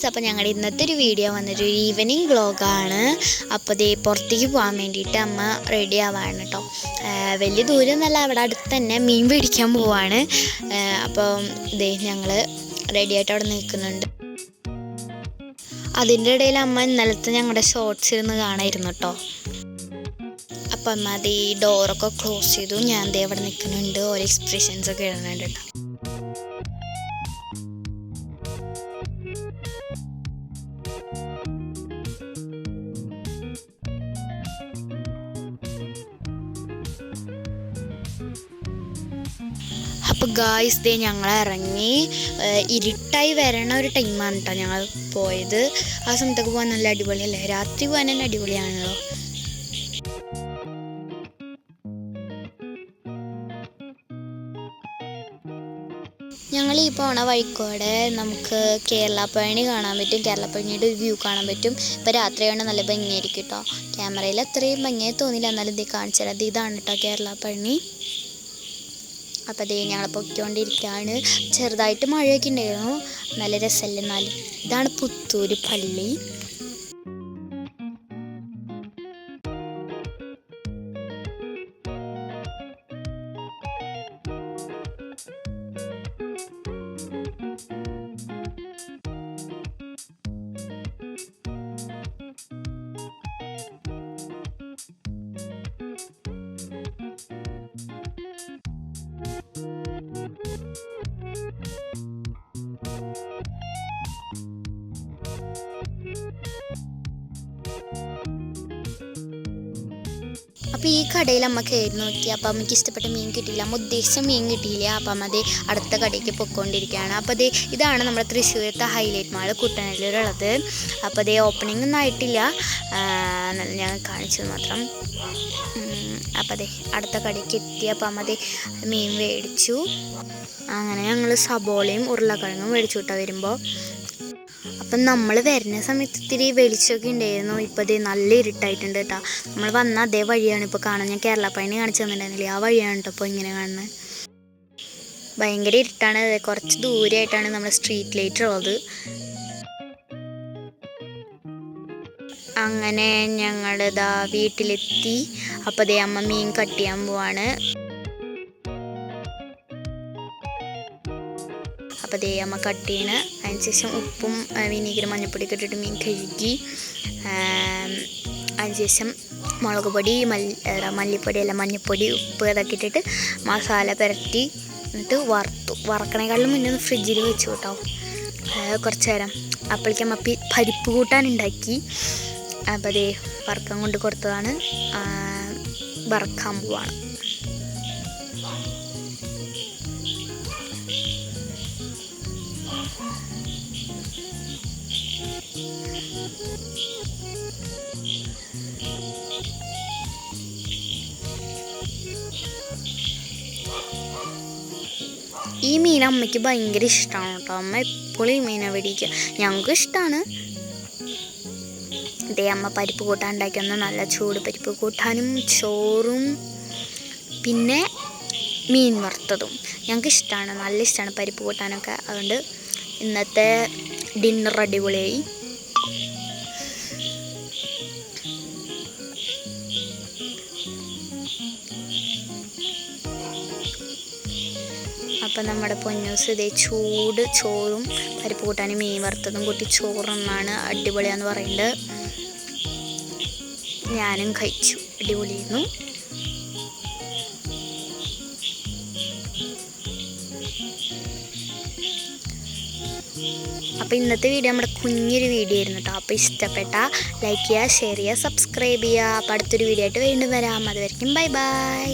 Guys, അപ്പോൾ ഞങ്ങളുടെ ഇന്നത്തെ ഒരു വീഡിയോ വന്നിട്ട് ഒരു ഈവനിങ് വ്ളോഗാണ്. അപ്പോൾ ദേ പുറത്തേക്ക് പോകാൻ വേണ്ടിയിട്ട് അമ്മ റെഡി ആവാണ് കേട്ടോ. വലിയ ദൂരമൊന്നുമല്ല, അവിടെ അടുത്ത് തന്നെ മീൻ പിടിക്കാൻ പോവാണ്. അപ്പോൾ ദേ ഞങ്ങൾ റെഡിയായിട്ട് അവിടെ നിൽക്കുന്നുണ്ട്. അതിൻ്റെ ഇടയിൽ അമ്മ ഇന്നലത്തെ ഞങ്ങളുടെ ഷോർട്സ് ഇരുന്ന് കാണായിരുന്നു കേട്ടോ. അപ്പം അമ്മ അത് ഈ ഡോറൊക്കെ ക്ലോസ് ചെയ്തു. ഞാൻ ദേ അവിടെ നിൽക്കുന്നുണ്ട്, ഓരോ എക്സ്പ്രഷൻസൊക്കെ ഇടുന്നുണ്ട് കേട്ടോ. അപ്പോൾ ഗായ്സ് ദേ ഞങ്ങൾ ഇറങ്ങി, ഇരുട്ടായി വരണ ഒരു ടൈമാണ് കേട്ടോ ഞങ്ങൾ പോയത്. ആ സമയത്തൊക്കെ പോകാൻ നല്ല അടിപൊളിയല്ലേ, രാത്രി പോകാൻ തന്നെ അടിപൊളിയാണല്ലോ. ഞങ്ങൾ ഈ പോണ വഴിക്കോടെ നമുക്ക് കേരളപ്പഴനി കാണാൻ പറ്റും. കേരളപ്പഴനിയുടെ ഒരു വ്യൂ കാണാൻ പറ്റും. ഇപ്പോൾ രാത്രിയാണ് നല്ല ഭംഗിയായിരിക്കും കേട്ടോ. ക്യാമറയിൽ അത്രയും ഭംഗിയായി തോന്നില്ല, എന്നാലും ഇത് കാണിച്ചു തരാം. ഇതാണ് കേട്ടോ കേരളപ്പഴനി. അപ്പോൾ അതേ ഞങ്ങൾ പൊയ്ക്കൊണ്ടിരിക്കുകയാണ്. ചെറുതായിട്ട് മഴയൊക്കെ ഉണ്ടായിരുന്നു, നല്ല രസമല്ലേ. എന്നാലും ഇതാണ് പുത്തൂര് പള്ളി. അപ്പോൾ ഈ കടയിൽ അമ്മ കയറി നോക്കി. അപ്പോൾ അമ്മയ്ക്ക് ഇഷ്ടപ്പെട്ട മീൻ കിട്ടിയില്ല, അമ്മ ഉദ്ദേശിച്ച മീൻ കിട്ടിയില്ല. അപ്പം അമ്മ അതേ അടുത്ത കടയ്ക്ക് പൊയ്ക്കൊണ്ടിരിക്കുകയാണ്. അപ്പോൾ അതേ ഇതാണ് നമ്മുടെ തൃശ്ശൂരത്തെ ഹൈലൈറ്റ് മാൾ കുട്ടനാട്ടിലുള്ളത്. അപ്പോൾ അതേ ഓപ്പണിംഗ് ഒന്നും ആയിട്ടില്ല, ഞാൻ കാണിച്ചത് മാത്രം. അപ്പോൾ അതേ അടുത്ത കടയ്ക്ക് എത്തി. അപ്പോൾ അമ്മ അതേ മീൻ മേടിച്ചു. അങ്ങനെ ഞങ്ങൾ സബോളയും ഉരുളക്കിഴങ്ങും മേടിച്ചു വിട്ടാൽ വരുമ്പോൾ. അപ്പം നമ്മൾ വരുന്ന സമയത്ത് ഇത്തിരി വെളിച്ചമൊക്കെ ഉണ്ടായിരുന്നു. ഇപ്പോൾ അതേ നല്ല ഇരുട്ടായിട്ടുണ്ട് കേട്ടോ. നമ്മൾ വന്ന അതേ വഴിയാണ് ഇപ്പോൾ കാണുന്നത്. ഞാൻ കേരളപ്പഴനി കാണിച്ചു തന്നിട്ടുണ്ടായിരുന്നില്ലേ, ആ വഴിയാണ് കേട്ടോ ഇപ്പോൾ ഇങ്ങനെ കാണുന്നത്. ഭയങ്കര ഇരുട്ടാണ്. കുറച്ച് ദൂരമായിട്ടാണ് നമ്മുടെ സ്ട്രീറ്റ് ലൈറ്റ് ഉള്ളത്. അങ്ങനെ ഞങ്ങളിതാ വീട്ടിലെത്തി. അപ്പോൾ അതേ അമ്മ മീൻ കട്ട് ചെയ്യാൻ പോവാണ്. അപ്പോൾ അതേ അമ്മ കട്ട് ചെയ്യണ്. അതിനുശേഷം ഉപ്പും വിനീഗറും മഞ്ഞൾപ്പൊടിയൊക്കെ ഇട്ടിട്ട് മീൻ കഴുകി. അതിനുശേഷം മുളക് പൊടി, മല്ലിപ്പൊടി അല്ല മഞ്ഞൾപ്പൊടി, ഉപ്പ് അതൊക്കെ ഇട്ടിട്ട് മസാല പുരട്ടി എന്നിട്ട് വറക്കണേക്കാളും മുന്നേ ഫ്രിഡ്ജിൽ വെച്ച് കേട്ടോ കുറച്ച് നേരം. അപ്പോഴേക്കും അമ്മ പരിപ്പ് കൂട്ടാനുണ്ടാക്കി. അപ്പോൾ അതേ വറക്കാൻ കൊണ്ട് കൊടുത്തതാണ്, വറക്കാൻ പോവാണ്. ഈ മീൻ അമ്മയ്ക്ക് ഭയങ്കര ഇഷ്ടമാണ് കേട്ടോ. അമ്മ എപ്പോഴും ഈ മീനെ മേടിക്കുക, ഞങ്ങൾക്ക് ഇഷ്ടമാണ്. ഇതേ അമ്മ പരിപ്പ് കൂട്ടാൻ ഉണ്ടാക്കിയൊന്ന് നല്ല ചൂട് പരിപ്പ് കൂട്ടാനും ചോറും പിന്നെ മീൻ വറുത്തതും ഞങ്ങൾക്ക് ഇഷ്ടമാണ്, നല്ല ഇഷ്ടമാണ് പരിപ്പ് കൂട്ടാനൊക്കെ. അതുകൊണ്ട് ഇന്നത്തെ ഡിന്നർ അടിപൊളിയായി. അപ്പം നമ്മുടെ പൊന്നൂസ് ഇതേ ചൂട് ചോറും പരിപ്പ് കൂട്ടാനും മീൻ വറുത്തതും കൂട്ടി ചോറൊന്നാണ് അടിപൊളിയാന്ന് പറയുന്നത്. ഞാനും കഴിച്ചു, അടിപൊളിയായിരുന്നു. അപ്പോൾ ഇന്നത്തെ വീഡിയോ നമ്മുടെ കുഞ്ഞൊരു വീഡിയോ ആയിരുന്നു കേട്ടോ. അപ്പോൾ ഇഷ്ടപ്പെട്ട ലൈക്ക് ചെയ്യുക, ഷെയർ ചെയ്യുക, സബ്സ്ക്രൈബ് ചെയ്യുക. അപ്പോൾ അടുത്തൊരു വീഡിയോ ആയിട്ട് വീണ്ടും വരാം. അതുവരെയും ബൈ ബൈ.